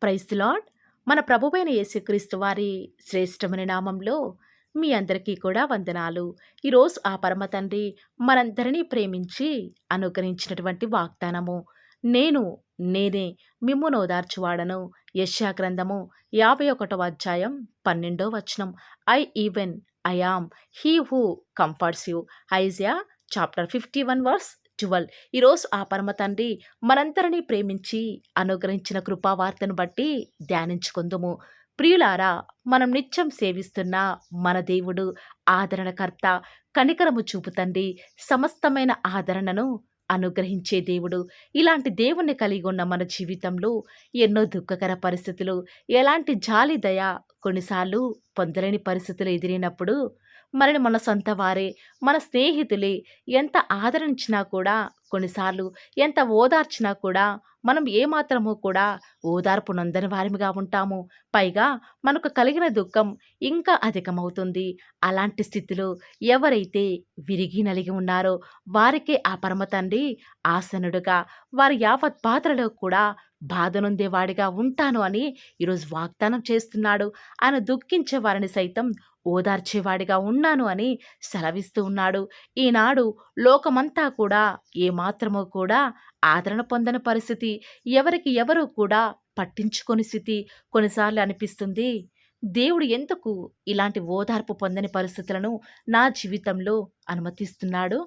Praise the lord. మన ప్రభువైన యేసుక్రీస్తు వారి శ్రేష్టమైన నామంలో మీ అందరికీ కూడా వందనాలు. ఈరోజు ఆ పరమ తండ్రి మనందరినీ ప్రేమించి అనుగ్రహించినటువంటి వాగ్దానము, నేను నేనే మిమ్మును ఓదార్చువాడను. యెషయా గ్రంథము 51వ అధ్యాయం 12వ వచనం. I even I am he who comforts you. Isaiah chapter 51 verse 12. ఈరోజు ఆ పరమ తండ్రి మనందరినీ ప్రేమించి అనుగ్రహించిన కృపావార్తను బట్టి ధ్యానించుకుందుము. ప్రియులారా, మనం నిత్యం సేవిస్తున్న మన దేవుడు ఆదరణకర్త, కనికరము చూపుతండి, సమస్తమైన ఆదరణను అనుగ్రహించే దేవుడు. ఇలాంటి దేవుణ్ణి కలిగి ఉన్న మన జీవితంలో ఎన్నో దుఃఖకర పరిస్థితులు, ఎలాంటి జాలి దయ కొన్నిసార్లు పొందలేని పరిస్థితులు ఎదిరినప్పుడు మనని మన సొంత వారే, మన స్నేహితులే ఎంత ఆదరించినా కూడా, కొన్నిసార్లు ఎంత ఓదార్చినా కూడా మనం ఏమాత్రము కూడా ఓదార్పు నొందని వారిగా ఉంటాము. పైగా మనకు కలిగిన దుఃఖం ఇంకా అధికమవుతుంది. అలాంటి స్థితిలో ఎవరైతే విరిగి నలిగి ఉన్నారో వారికే ఆ పరమ తండ్రి ఆసనుడుగా, వారి యావత్ బాధలలో కూడా బాధ నొందేవాడిగా ఉంటాను అని ఈరోజు వాగ్దానం చేస్తున్నాడు. ఆయన దుఃఖించే వారిని సైతం ఓదార్చేవాడిగా ఉన్నాను అని సెలవిస్తూ ఉన్నాడు. ఈనాడు లోకమంతా కూడా ఏమాత్రమో కూడా ఆదరణ పొందని పరిస్థితి, ఎవరికి ఎవరు కూడా పట్టించుకొని స్థితి. కొన్నిసార్లు అనిపిస్తుంది, దేవుడు ఎందుకు ఇలాంటి ఓదార్పు పొందని పరిస్థితులను నా జీవితంలో అనుమతిస్తున్నాడు?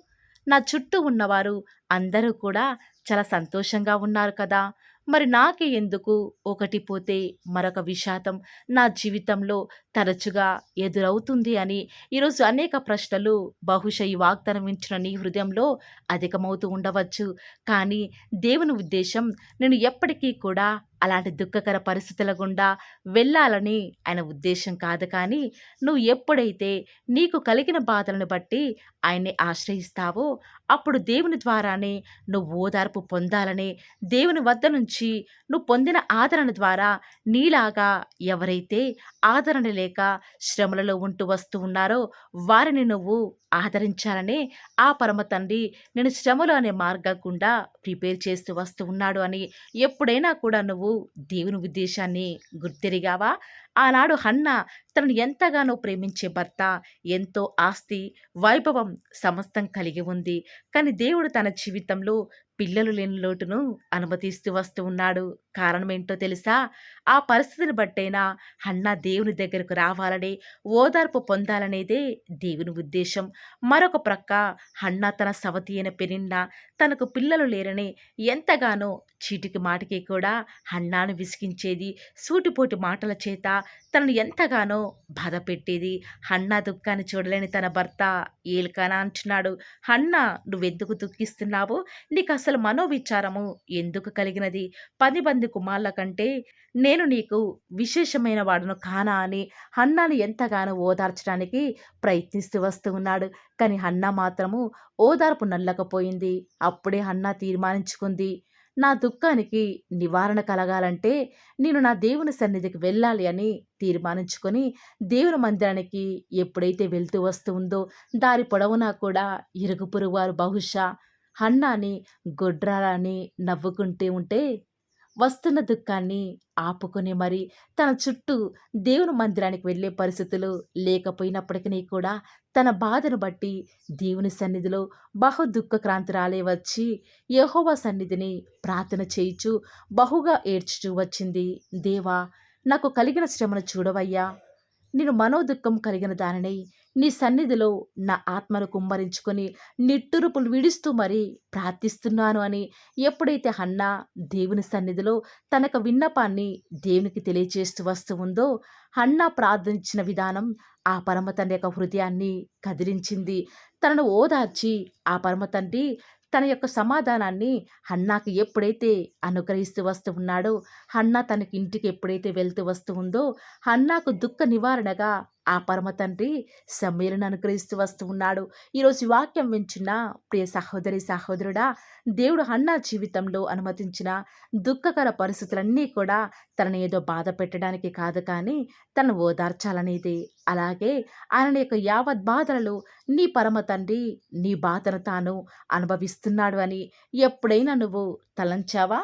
నా చుట్టూ ఉన్నవారు అందరూ కూడా చాలా సంతోషంగా ఉన్నారు కదా, మరి నాకే ఎందుకు ఒకటి పోతే మరొక విషాదం నా జీవితంలో తరచుగా ఎదురవుతుంది అని ఈరోజు అనేక ప్రశ్నలు బహుశా ఈ వాగ్దానం ఇచ్చిన నీ హృదయంలో అధికమవుతూ ఉండవచ్చు. కానీ దేవుని ఉద్దేశం నేను ఎప్పటికీ కూడా అలాంటి దుఃఖకర పరిస్థితుల గుండా వెళ్ళాలని ఆయన ఉద్దేశం కాదు. కానీ నువ్వు ఎప్పుడైతే నీకు కలిగిన బాధలను బట్టి ఆయన్ని ఆశ్రయిస్తావో అప్పుడు దేవుని ద్వారానే నువ్వు ఓదార్పు పొందాలని, దేవుని వద్ద నుంచి నువ్వు పొందిన ఆదరణ ద్వారా నీలాగా ఎవరైతే ఆదరణ లేక శ్రమలలో ఉంటూ వస్తూ ఉన్నారో వారిని నువ్వు ఆదరించాలని ఆ పరమ తండ్రి నేను శ్రమలు అనే మార్గం గుండా ప్రిపేర్ చేస్తూ వస్తూ ఉన్నాడు అని ఎప్పుడైనా కూడా నువ్వు దేవుని ఉద్దేశాన్ని గుర్తెరిగావా? ఆనాడు హన్న తనను ఎంతగానో ప్రేమించే భర్త, ఎంతో ఆస్తి, వైభవం సమస్తం కలిగి ఉంది. కానీ దేవుడు తన జీవితంలో పిల్లలు లేని లోటును అనుమతిస్తూ వస్తూ ఉన్నాడు. కారణం ఏంటో తెలుసా? ఆ పరిస్థితిని బట్టైనా హన్న దేవుని దగ్గరకు రావాలని, ఓదార్పు పొందాలనేదే దేవుని ఉద్దేశం. మరొక ప్రక్క హన్న తన సవతి అయిన పెనిన్న తనకు పిల్లలు లేరని ఎంతగానో చీటికి మాటికి కూడా హన్నాను విసిగించేది. సూటిపోటి మాటల చేత తనను ఎంతగానో బాధ పెట్టేది. హన్నా దుఃఖాన్ని చూడలేని తన భర్త ఏల్కానా అంటున్నాడు, హన్నా నువ్వెందుకు దుఃఖిస్తున్నావు? నీకు అసలు మనోవిచారము ఎందుకు కలిగినది? 10 మంది కుమార్ల కంటే నేను నీకు విశేషమైన వాడును కానా అని హన్నాను ఎంతగానో ఓదార్చడానికి ప్రయత్నిస్తూ వస్తూ ఉన్నాడు. కానీ హన్నా మాత్రము ఓదార్పు నల్లకపోయింది. అప్పుడే హన్నా తీర్మానించుకుంది, నా దుఃఖానికి నివారణ కలగాలంటే నేను నా దేవుని సన్నిధికి వెళ్ళాలి అని తీర్మానించుకొని దేవుని మందిరానికి ఎప్పుడైతే వెళ్తూ వస్తూ ఉందో దారి పొడవునా కూడా ఇరుగు పొరుగు వారు బహుశా హన్నాని గొడ్రాలని నవ్వుకుంటూ ఉంటే వస్తున్న దుఃఖాన్ని ఆపుకొని మరి తన చుట్టూ దేవుని మందిరానికి వెళ్ళే పరిస్థితులు లేకపోయినప్పటికీ కూడా తన బాధను బట్టి దేవుని సన్నిధిలో బహు దుఃఖక్రాంతురాలే వచ్చి యెహోవా సన్నిధిని ప్రార్థన చేయుచు బహుగా ఏడ్చుచూ వచ్చింది. దేవా, నాకు కలిగిన శ్రమను చూడవయ్యా, నేను మనోదుఃఖం కలిగిన దానిని నీ సన్నిధిలో నా ఆత్మను కుమ్మరించుకొని నిట్టూర్పులు విడుస్తూ మరీ ప్రార్థిస్తున్నాను అని ఎప్పుడైతే హన్నా దేవుని సన్నిధిలో తనకు విన్నపాన్ని దేవునికి తెలియజేస్తూ వస్తూ ఉందో హన్నా ప్రార్థించిన విధానం ఆ పరమ తండ్రి యొక్క హృదయాన్ని కదిలించింది. తనను ఓదార్చి ఆ పరమ తండ్రి తన యొక్క సమాధానాన్ని హన్నాకి ఎప్పుడైతే అనుగ్రహిస్తూ వస్తూ ఉన్నాడో, హన్నా తనకి ఇంటికి ఎప్పుడైతే వెళ్తూ వస్తూ ఉందో హన్నాకు దుఃఖ నివారణగా ఆ పరమ తండ్రి సమీరను అనుగ్రహిస్తూ వస్తూ ఉన్నాడు. ఈరోజు ఈ వాక్యం వింటున్న ప్రియ సహోదరి సహోదరుడా, దేవుడు హన్నా జీవితంలో అనుమతించిన దుఃఖకర పరిస్థితులన్నీ కూడా తనని ఏదో బాధ పెట్టడానికి కాదు, కానీ తనను ఓదార్చాలనేది. అలాగే ఆయన యొక్క యావత్ బాధలలో నీ పరమ తండ్రి నీ బాధను తాను అనుభవిస్తున్నాడు అని ఎప్పుడైనా నువ్వు తలంచావా?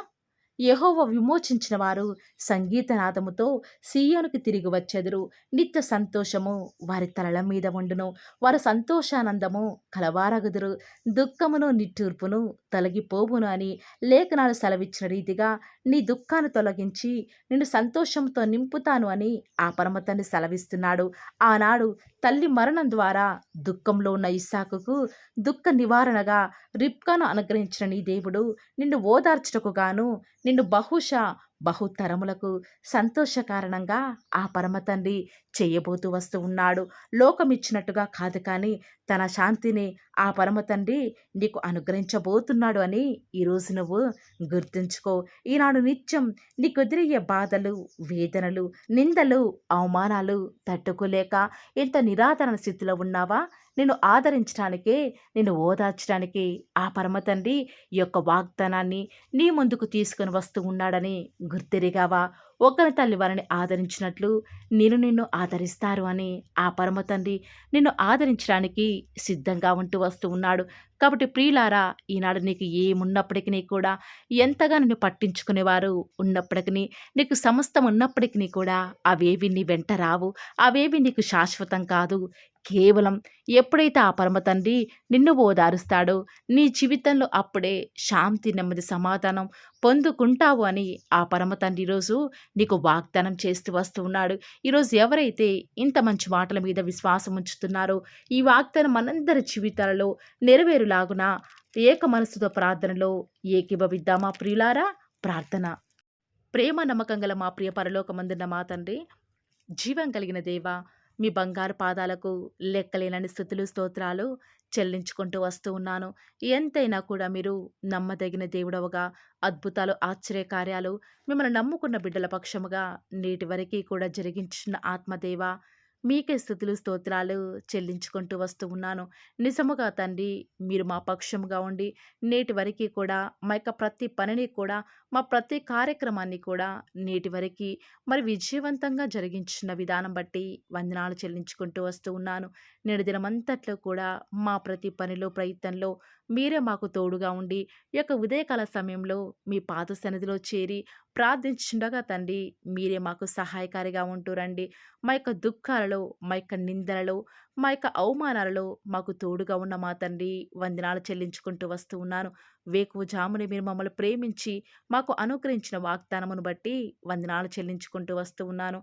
యెహోవా విమోచించిన వారు సంగీతనాదముతో సీయోనుకు తిరిగి వచ్చెదరు. నిత్య సంతోషము వారి తలల మీద ఉండును. వారు సంతోషానందము కలవారగుదురు. దుఃఖమును నిట్టూర్పును తొలగిపోవును అని లేఖనాలు సెలవిచ్చిన రీతిగా నీ దుఃఖాన్ని తొలగించి నిన్ను సంతోషంతో నింపుతాను అని ఆ పరమ తండ్రి సెలవిస్తున్నాడు. ఆనాడు తల్లి మరణం ద్వారా దుఃఖంలో ఉన్న ఇస్సాకుకు దుఃఖ నివారణగా రిబ్కాను అనుగ్రహించిన నీ దేవుడు నిన్ను ఓదార్చుటకు గాను నిన్ను బహుశా బహుతరములకు సంతోష కారణంగా ఆ పరమ తండ్రి చేయబోతూ వస్తూ ఉన్నాడు. లోకమిచ్చినట్టుగా కాదు కానీ తన శాంతిని ఆ పరమ తండ్రి నీకు అనుగ్రహించబోతున్నాడు అని ఈరోజు నువ్వు గుర్తుంచుకో. ఈనాడు నిత్యం నీకు ఎదురయ్యే బాధలు, వేదనలు, నిందలు, అవమానాలు తట్టుకోలేక ఎంత నిరాదరణ స్థితిలో ఉన్నావా? నిన్ను ఆదరించడానికే, నిన్ను ఓదార్చడానికి ఆ పరమ తండ్రి ఈ యొక్క వాగ్దానాన్ని నీ ముందుకు తీసుకొని వస్తూ ఉన్నాడని గుర్తెరిగావా? ఒకరి తల్లి వారిని ఆదరించినట్లు నిన్ను ఆదరిస్తారు అని ఆ పరమ తండ్రి నిన్ను ఆదరించడానికి సిద్ధంగా ఉంటూ వస్తూ ఉన్నాడు. కాబట్టి ప్రియులారా, ఈనాడు నీకు ఏమున్నప్పటికీ కూడా, ఎంతగా నిన్ను పట్టించుకునేవారు ఉన్నప్పటికీ, నీకు సమస్తం ఉన్నప్పటికీ కూడా అవేవి నీ వెంట రావు. అవేవి నీకు శాశ్వతం కాదు. కేవలం ఎప్పుడైతే ఆ పరమ తండ్రి నిన్ను ఓదారుస్తాడో నీ జీవితంలో అప్పుడే శాంతి, నెమ్మది, సమాధానం పొందుకుంటావు అని ఆ పరమ తండ్రి ఈరోజు నీకు వాగ్దానం చేస్తూ వస్తూ ఉన్నాడు. ఈరోజు ఎవరైతే ఇంత మంచి మాటల మీద విశ్వాసం ఉంచుతున్నారో ఈ వాగ్దానం మనందరి జీవితాలలో నెరవేరులాగున ఏక మనసుతో ప్రార్థనలో ఏకీభవిద్దామా ప్రియులారా? ప్రార్థన. ప్రేమ నమ్మకం గల మా ప్రియ పరలోకమందున్న మా తండ్రి, జీవం కలిగిన దేవా, మీ బంగారు పాదాలకు లెక్కలేనన్ని స్థుతులు, స్తోత్రాలు చెల్లించుకుంటూ వస్తూ ఉన్నాను. ఎంతైనా కూడా మీరు నమ్మదగిన దేవుడవుగా, అద్భుతాలు, ఆశ్చర్యకార్యాలు మిమ్మల్ని నమ్ముకున్న బిడ్డల పక్షముగా నేటి వరకు కూడా జరిగించిన ఆత్మదేవ, మీకే స్థుతులు, స్తోత్రాలు చెల్లించుకుంటూ వస్తూ ఉన్నాను. నిజముగా తండ్రి, మీరు మా పక్షముగా ఉండి నేటి వరకు కూడా మా యొక్క ప్రతి పనిని కూడా, మా ప్రతి కార్యక్రమాన్ని కూడా నేటి వరకు మరి విజయవంతంగా జరిగించిన విధానం బట్టి వందనాలు చెల్లించుకుంటూ వస్తూ ఉన్నాను. నేడు దినమంతట్లో కూడా మా ప్రతి పనిలో, ప్రయత్నంలో మీరే మాకు తోడుగా ఉండి ఈ యొక్క ఉదయకాల సమయంలో మీ పాద సన్నిధిలో చేరి ప్రార్థించుండగా తండ్రి, మీరే మాకు సహాయకారిగా ఉంటూ రండి. మా యొక్క దుఃఖాలలో, మా యొక్క నిందలలో, మా యొక్క అవమానాలలో మాకు తోడుగా ఉన్న మా తండ్రి, వందనాలు చెల్లించుకుంటూ వస్తూ ఉన్నాను. వేకువజామున మీరు మమ్మల్ని ప్రేమించి మాకు అనుగ్రహించిన వాగ్దానమును బట్టి వందనాలు చెల్లించుకుంటూ వస్తూ ఉన్నాను.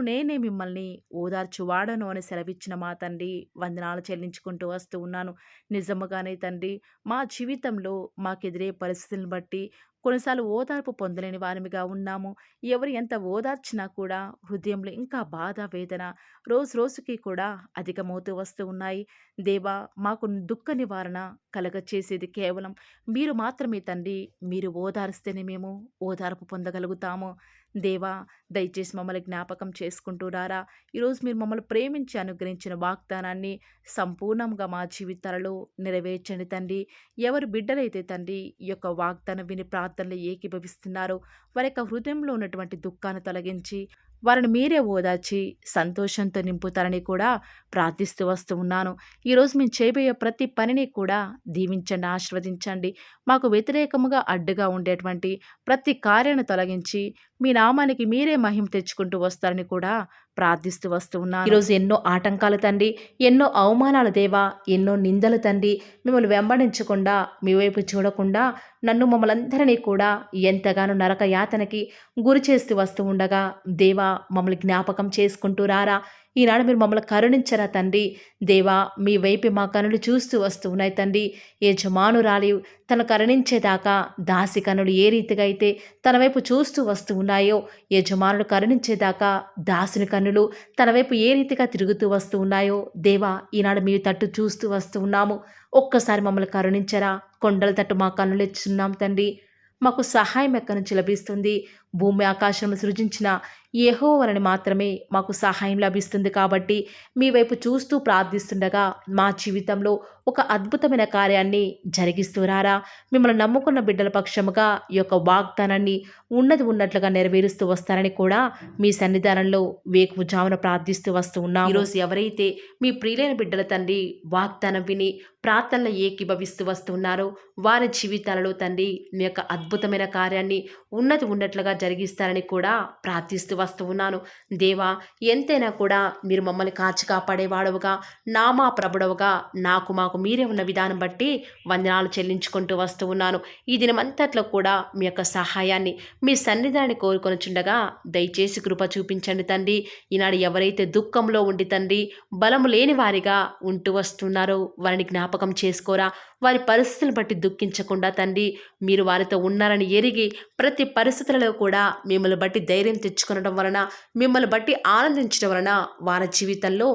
నేనే మిమ్మల్ని ఓదార్చువాడను అని సెలవిచ్చిన మా తండ్రి, వందనాలు చెల్లించుకుంటూ వస్తూ ఉన్నాను. నిజముగానే తండ్రి, మా జీవితంలో మాకెదిరే పరిస్థితులను బట్టి కొన్నిసార్లు ఓదార్పు పొందలేని వారిగా ఉన్నాము. ఎవరు ఎంత ఓదార్చినా కూడా హృదయంలో ఇంకా బాధ, వేదన రోజు రోజుకి కూడా అధికమవుతూ వస్తూ ఉన్నాయి. దేవా, మాకు దుఃఖ నివారణ కలగచేసేది కేవలం మీరు మాత్రమే తండ్రి. మీరు ఓదారిస్తేనే మేము ఓదార్పు పొందగలుగుతాము. దేవా, దయచేసి మమ్మల్ని జ్ఞాపకం చేసుకుంటూ రారా. ఈరోజు మీరు మమ్మల్ని ప్రేమించి అనుగ్రహించిన వాగ్దానాన్ని సంపూర్ణంగా మా జీవితాలలో నెరవేర్చండి తండ్రి. ఎవరు బిడ్డలైతే తండ్రి ఈ యొక్క వాగ్దానం విని ప్రార్థనలు ఏకీభవిస్తున్నారో వారి యొక్క హృదయంలో ఉన్నటువంటి దుఃఖాన్ని తొలగించి వారిని మీరే ఓదార్చి సంతోషంతో నింపుతారని కూడా ప్రార్థిస్తూ వస్తూ ఉన్నాను. ఈరోజు మేము చేయబోయే ప్రతి పనిని కూడా దీవించండి, ఆశీర్వదించండి. మాకు వ్యతిరేకముగా అడ్డుగా ఉండేటువంటి ప్రతి కార్యాన్ని తొలగించి మీ నామానికి మీరే మహిమ తెచ్చుకుంటూ వస్తారని కూడా ప్రార్థిస్తూ వస్తూ ఉన్నాను. ఈరోజు ఎన్నో ఆటంకాలు తండ్రి, ఎన్నో అవమానాలు దేవా, ఎన్నో నిందలు తండ్రి, మిమ్మల్ని వెంబడించకుండా, మీ వైపు చూడకుండా నన్ను మమ్మల్ని అందరినీ కూడా ఎంతగానో నరక యాతనకి గురి చేస్తూ వస్తూ ఉండగా దేవా, మమ్మల్ని జ్ఞాపకం చేసుకుంటూ రారా. ఈనాడు మీరు మమ్మల్ని కరుణించరా తండ్రి. దేవా, మీ వైపు మా కనులు చూస్తూ వస్తూ ఉన్నాయి తండ్రి. యజమానురాలి తను కరుణించేదాకా దాసి కనులు ఏ రీతిగా అయితే తన వైపు చూస్తూ వస్తూ ఉన్నాయో, యజమానుడు కరుణించేదాకా దాసుని కన్నులు తన వైపు ఏ రీతిగా తిరుగుతూ వస్తూ ఉన్నాయో దేవా, ఈనాడు మీ తట్టు చూస్తూ వస్తూ ఉన్నాము. ఒక్కసారి మమ్మల్ని కరుణించరా. కొండల తట్టు మా కన్నులు ఎత్తుచున్నాం తండ్రి. మాకు సహాయం ఎక్కడి నుంచి లభిస్తుంది? భూమి ఆకాశం సృజించిన యెహోవాని మాత్రమే మాకు సహాయం లభిస్తుంది. కాబట్టి మీ వైపు చూస్తూ ప్రార్థిస్తుండగా మా జీవితంలో ఒక అద్భుతమైన కార్యాన్ని జరిగిస్తూ రారా. మిమ్మల్ని నమ్ముకున్న బిడ్డల పక్షముగా ఈ యొక్క వాగ్దానాన్ని ఉన్నది ఉన్నట్లుగా నెరవేరుస్తూ వస్తారని కూడా మీ సన్నిధానంలో వేకువజామున ప్రార్థిస్తూ వస్తూ ఉన్నాం. ఈరోజు ఎవరైతే మీ ప్రియులైన బిడ్డల తండ్రి వాగ్దానం విని ప్రార్థనలో ఏకీభవిస్తూ వస్తున్నారో వారి జీవితాలలో తండ్రి మీ యొక్క అద్భుతమైన కార్యాన్ని ఉన్నది ఉన్నట్లుగా జరిగిస్తారని కూడా ప్రార్థిస్తూ వస్తూ ఉన్నాను. దేవా, ఎంతైనా కూడా మీరు మమ్మల్ని కాచి కాపాడేవాడవుగా, నామా ప్రభుడవుగా నాకు మాకు మీరే ఉన్న విధానం బట్టి వందనాలు చెల్లించుకుంటూ వస్తూ ఉన్నాను. ఈ దినమంతట్లో కూడా మీ యొక్క సహాయాన్ని మీ సన్నిధానాన్ని కోరుకొనుచుండగా దయచేసి కృప చూపించండి తండ్రి. ఈనాడు ఎవరైతే దుఃఖంలో ఉండి తండ్రి బలము లేని వారిగా ఉంటూ వస్తున్నారో వారిని జ్ఞాపకం చేసుకోరా. వారి పరిస్థితులను బట్టి దుఃఖించకుండా తండ్రి మీరు వారితో ఉన్నారని ఎరిగి ప్రతి పరిస్థితులలో కూడా మిమ్మల్ని బట్టి ధైర్యం తెచ్చుకొనడం వలన, మిమ్మల్ని బట్టి ఆనందించడం వలన వారి జీవితంలో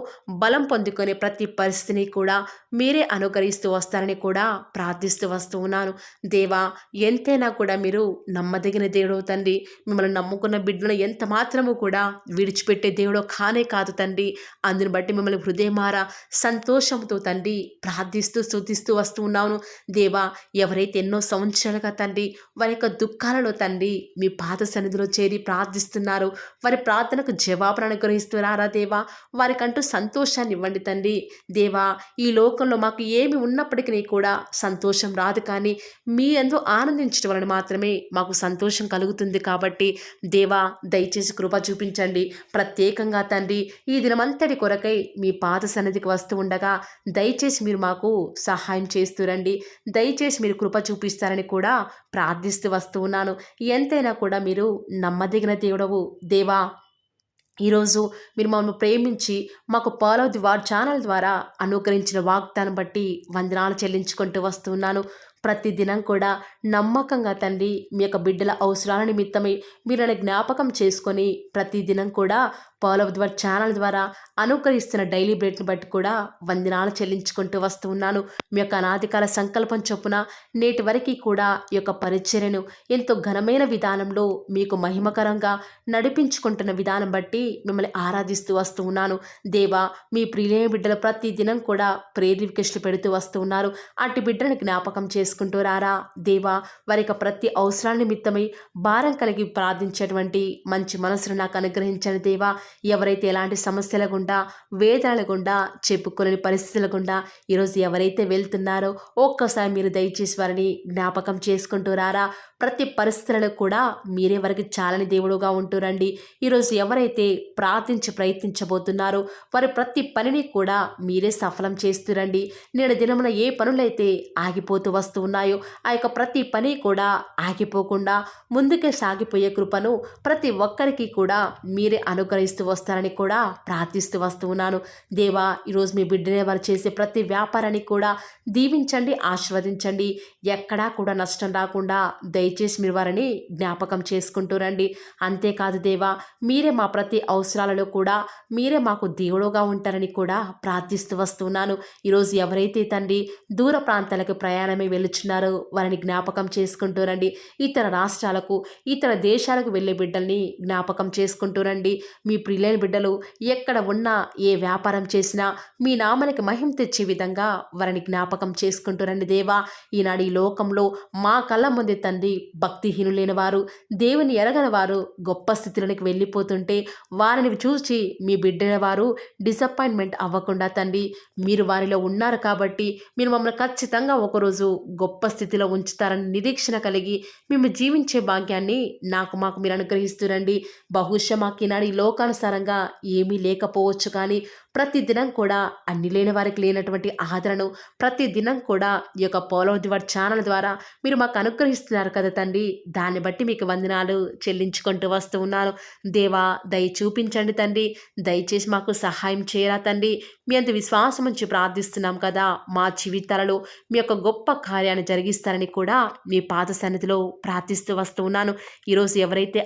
బలం పొందుకునే ప్రతి పరిస్థితిని కూడా మీరే అనుకరిస్తూ వస్తారని కూడా ప్రార్థిస్తూ వస్తూ ఉన్నాను. దేవా, ఎంతైనా కూడా మీరు నమ్మదగిన దేవుడు తండ్రి. మిమ్మల్ని నమ్ముకున్న బిడ్డలను ఎంత మాత్రము కూడా విడిచిపెట్టే దేవుడో కానే కాదు తండ్రి. అందుని బట్టి మిమ్మల్ని హృదయమారా సంతోషంతో తండ్రి ప్రార్థిస్తూ స్తుతిస్తూ వస్తూ ఉన్నాను. దేవా, ఎవరైతే ఎన్నో సంవత్సరాలుగా తండ్రి వారి యొక్క దుఃఖాలలో తండ్రి మీ పాద సన్నిధిలో చేరి ప్రార్థిస్తున్నారు, వారి ప్రార్థనకు జవాబును అనుగ్రహిస్తున్నారా దేవా. వారికంటూ సంతోషాన్ని ఇవ్వండి తండ్రి. దేవా, ఈ లోకంలో మాకు ఏమి ఉన్నప్పటికీ కూడా సంతోషం రాదు, కానీ మీ యందు ఆనందించడం వలన మాత్రమే మాకు సంతోషం కలుగుతుంది. కాబట్టి దేవా, దయచేసి కృప చూపించండి. ప్రత్యేకంగా తండ్రి ఈ దినమంతటి కొరకై మీ పాద సన్నిధికి వస్తూ ఉండగా దయచేసి మీరు మాకు సహాయం చేస్తురండి. దయచేసి మీరు కృప చూపిస్తారని కూడా ప్రార్థిస్తూ వస్తూ ఉన్నాను. ఎంతైనా కూడా మీరు నమ్మదగిన దేవుడవు దేవా. ఈరోజు మీరు మమ్మల్ని ప్రేమించి మాకు ఫాలో ది వార్ ఛానల్ ద్వారా అనుగ్రహించిన వాగ్దానం బట్టి వందనాలు చెల్లించుకుంటూ వస్తున్నాను. ప్రతిదినం కూడా నమ్మకంగా తండ్రి మీ యొక్క బిడ్డల అవసరాల నిమిత్తమై మీరు నన్ను జ్ఞాపకం చేసుకొని ప్రతిదినం కూడా ఫాలో ది వార్ ఛానల్ ద్వారా అనుగ్రహిస్తున్న డైలీ బ్రెడ్ని బట్టి కూడా వందనాలు చెల్లించుకుంటూ వస్తూ ఉన్నాను. మీ యొక్క అనాదికాల సంకల్పం చొప్పున నేటి వరకు కూడా ఈ యొక్క పరిచర్యను ఎంతో ఘనమైన విధానంలో మీకు మహిమకరంగా నడిపించుకుంటున్న విధానం బట్టి మిమ్మల్ని ఆరాధిస్తూ వస్తూ ఉన్నాను. దేవా, మీ ప్రియులైన బిడ్డలు ప్రతి దినం కూడా ప్రేయర్ రిక్వెస్ట్లు పెడుతూ వస్తూ ఉన్నారు. అటు బిడ్డలను జ్ఞాపకం చేసుకుంటూ రారా దేవా. వారి యొక్క ప్రతి అవసరాల నిమిత్తమై భారం కలిగి ప్రార్థించేటువంటి మంచి మనసును నాకు అనుగ్రహించండి దేవా. ఎవరైతే ఎలాంటి సమస్యల గుండా వేదనల గుండా చెప్పుకోలేని పరిస్థితుల గుండా ఈరోజు ఎవరైతే వెళ్తున్నారో ఒక్కసారి మీరు దయచేసి వారిని జ్ఞాపకం చేసుకుంటూ రారా. ప్రతి పరిస్థితులలో కూడా మీరే వారికి చాలని దేవుడుగా ఉంటూరండి. ఈరోజు ఎవరైతే ప్రయత్నించబోతున్నారో వారి ప్రతి పనిని కూడా మీరే సఫలం చేస్తురండి. నేడు దినమున ఏ పనులైతే ఆగిపోతూ వస్తూ ఉన్నాయో ఆ యొక్క ప్రతి పని కూడా ఆగిపోకుండా ముందుకే సాగిపోయే కృపను ప్రతి ఒక్కరికి కూడా మీరే అనుగ్రహిస్తూ వస్తారని కూడా ప్రార్థిస్తూ వస్తూ ఉన్నాను. దేవా, ఈరోజు మీ బిడ్డనే వారు చేసే ప్రతి వ్యాపారాన్ని కూడా దీవించండి, ఆశీర్వదించండి. ఎక్కడా కూడా నష్టం రాకుండా దయచేసి మీరు వారిని జ్ఞాపకం చేసుకుంటూ రండి. అంతేకాదు దేవా, మీరే మా ప్రతి అవసరాలలో కూడా మీరే మాకు దేవుడుగా ఉంటారని కూడా ప్రార్థిస్తూ వస్తున్నాను. ఈరోజు ఎవరైతే తండ్రి దూర ప్రాంతాలకు ప్రయాణమై వెళ్ళుచున్నారో వారిని జ్ఞాపకం చేసుకుంటూ రండి. ఇతర రాష్ట్రాలకు ఇతర దేశాలకు వెళ్ళే బిడ్డల్ని జ్ఞాపకం చేసుకుంటూ రండి. మీ ప్రియులైన బిడ్డలు ఎక్కడ ఉన్నా ఏ వ్యాపారం చేసినా మీ నామానికి మహిమ తెచ్చే విధంగా వారిని జ్ఞాపకం చేసుకుంటూ రండి దేవా. ఈనాడు ఈ లోకంలో మా కళ్ళ ముందే తండ్రి భక్తిహీనులైన వారు, దేవుని ఎరగని వారు గొప్ప స్థితిలోనికి వెళ్ళిపోతుంటే వారిని చూసి మీ బిడ్డల వారు డిసప్పాయింట్మెంట్ అవ్వకుండా తండ్రి మీరు వారిలో ఉన్నారు కాబట్టి మీరు మమ్మల్ని ఖచ్చితంగా ఒకరోజు గొప్ప స్థితిలో ఉంచుతారని నిరీక్షణ కలిగి మేము జీవించే భాగ్యాన్ని మాకు మీరు అనుగ్రహిస్తురండి. బహుశా మాకు ఈనాడు ఈ లోకానుసారంగా ఏమీ లేకపోవచ్చు, కానీ ప్రతిదినం కూడా అన్ని లేని వారికి లేనటువంటి ఆదరణను ప్రతిదినం కూడా ఈ యొక్క ఫాలో ది వార్ ఛానల్ ద్వారా మీరు మాకు అనుగ్రహిస్తున్నారు కదా తండ్రి. దాన్ని బట్టి మీకు వందనాలు చెల్లించుకుంటూ వస్తూ ఉన్నాను. దేవా, దయ చూపించండి తండ్రి. దయచేసి మాకు సహాయం చేయరా తండ్రి. మీ అంత విశ్వాసం ఉంచి ప్రార్థిస్తున్నాం కదా. మా జీవితాలలో మీ యొక్క గొప్ప కార్యాన్ని జరిగిస్తారని కూడా మీ పాద సన్నిధిలో ప్రార్థిస్తూ వస్తూ ఉన్నాను. ఈరోజు ఎవరైతే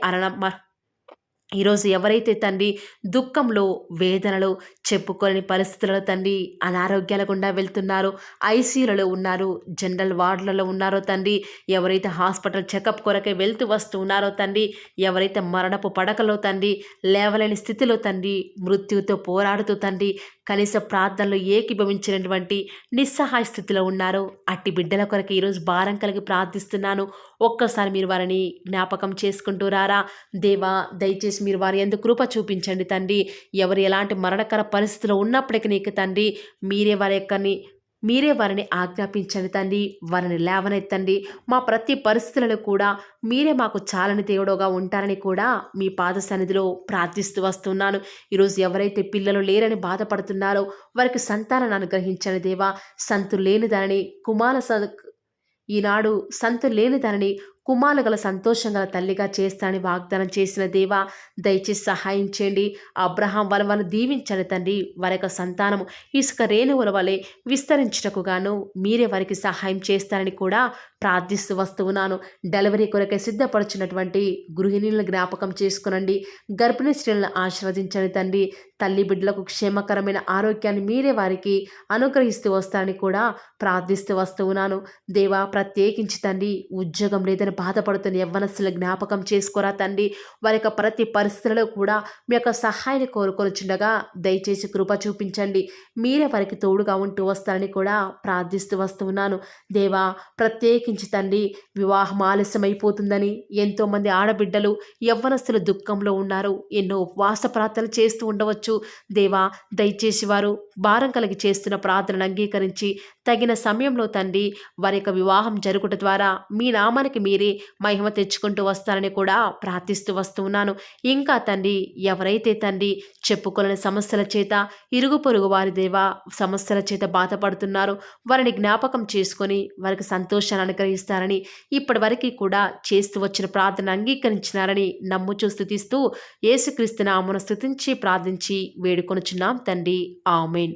ఈరోజు ఎవరైతే తండ్రి దుఃఖంలో, వేదనలో, చెప్పుకోలేని పరిస్థితులలో తండ్రి అనారోగ్యాల గుండా వెళ్తున్నారో, ఐసీయూలలో ఉన్నారు, జనరల్ వార్డులలో ఉన్నారో తండ్రి, ఎవరైతే హాస్పిటల్ చెకప్ కొరకే వెళ్తూ వస్తూ ఉన్నారో తండ్రి, ఎవరైతే మరణపు పడకలో తండ్రి లేవలేని స్థితిలో తండ్రి మృత్యువుతో పోరాడుతూ తండ్రి కనీస ప్రార్థనలు ఏకీభవించినటువంటి నిస్సహాయ స్థితిలో ఉన్నారో అట్టి బిడ్డల కొరకు ఈరోజు భారం కలిగి ప్రార్థిస్తున్నాను. ఒక్కసారి మీరు వారిని జ్ఞాపకం చేసుకుంటూ రారా. దేవా, దయచేసి మీరు వారి యందు కృప చూపించండి తండ్రి. ఎవరు ఎలాంటి మరణకర పరిస్థితిలో ఉన్నప్పటికీ నీకు తండ్రి మీరే వారిని ఆజ్ఞాపించండి తండ్రి. వారిని లేవనెత్తండి. మా ప్రతి పరిస్థితులలో కూడా మీరే మాకు చాలని దేవుడుగా ఉంటారని కూడా మీ పాద సన్నిధిలో ప్రార్థిస్తూ వస్తున్నాను. ఈరోజు ఎవరైతే పిల్లలు లేరని బాధపడుతున్నారో వారికి సంతానాన్ని అనుగ్రహించండి దేవా. సంతు లేని దానిని ఈనాడు సంతు లేని దానిని కుమారులు గల సంతోషం గల తల్లిగా చేస్తానని వాగ్దానం చేసిన దేవా, దయచేసి సహాయం చేయండి. అబ్రహాం వలవను దీవించండి తండ్రి. వారి యొక్క సంతానము ఇసుక రేణువుల వలె విస్తరించుటకు గాను మీరే వారికి సహాయం చేస్తారని కూడా ప్రార్థిస్తూ వస్తూ ఉన్నాను. డెలివరీ కొరకే సిద్ధపడుచున్నటువంటి గృహిణులను జ్ఞాపకం చేసుకునండి. గర్భిణీ స్త్రీలను ఆశీర్వదించండి తండ్రి. తల్లి బిడ్డలకు క్షేమకరమైన ఆరోగ్యాన్ని మీరే వారికి అనుగ్రహిస్తూ వస్తారని కూడా ప్రార్థిస్తూ వస్తూ ఉన్నాను. దేవా, ప్రత్యేకించి తండ్రి ఉద్యోగం లేదని బాధపడుతున్న యవ్వనస్తుల జ్ఞాపకం చేసుకోరా తండ్రి. వారి యొక్క ప్రతి పరిస్థితులలో కూడా మీ యొక్క సహాయాన్ని కోరుకొనిచుండగా దయచేసి కృప చూపించండి. మీరే వారికి తోడుగా ఉంటూ వస్తారని కూడా ప్రార్థిస్తూ వస్తూ ఉన్నాను. దేవా, ప్రత్యేకించి తండ్రి వివాహం ఆలస్యమైపోతుందని ఎంతోమంది ఆడబిడ్డలు యవ్వనస్తులు దుఃఖంలో ఉన్నారు. ఎన్నో ఉపవాస ప్రార్థనలు చేస్తూ ఉండవచ్చు. దేవా, దయచేసి వారు భారం కలిగి చేస్తున్న ప్రార్థనను అంగీకరించి తగిన సమయంలో తండ్రి వారి యొక్క వివాహం జరుగుట ద్వారా మీ నామానికి మీరే మహిమ తెచ్చుకుంటూ వస్తారని కూడా ప్రార్థిస్తూ వస్తూ ఉన్నాను. ఇంకా తండ్రి ఎవరైతే తండ్రి చెప్పుకోలేని సమస్యల చేత ఇరుగు పొరుగు వారి దేవా సమస్యల చేత బాధపడుతున్నారో వారిని జ్ఞాపకం చేసుకొని వారికి సంతోషాన్ని అనుగ్రహిస్తారని ఇప్పటి వరకు కూడా చేస్తూ వచ్చిన ప్రార్థన అంగీకరించినారని నమ్ముచూ స్తుతిస్తూ యేసుక్రీస్తు నామమున స్తుతించి ప్రార్థించి వేడుకొనుచున్నాం తండ్రి. ఆమేన్.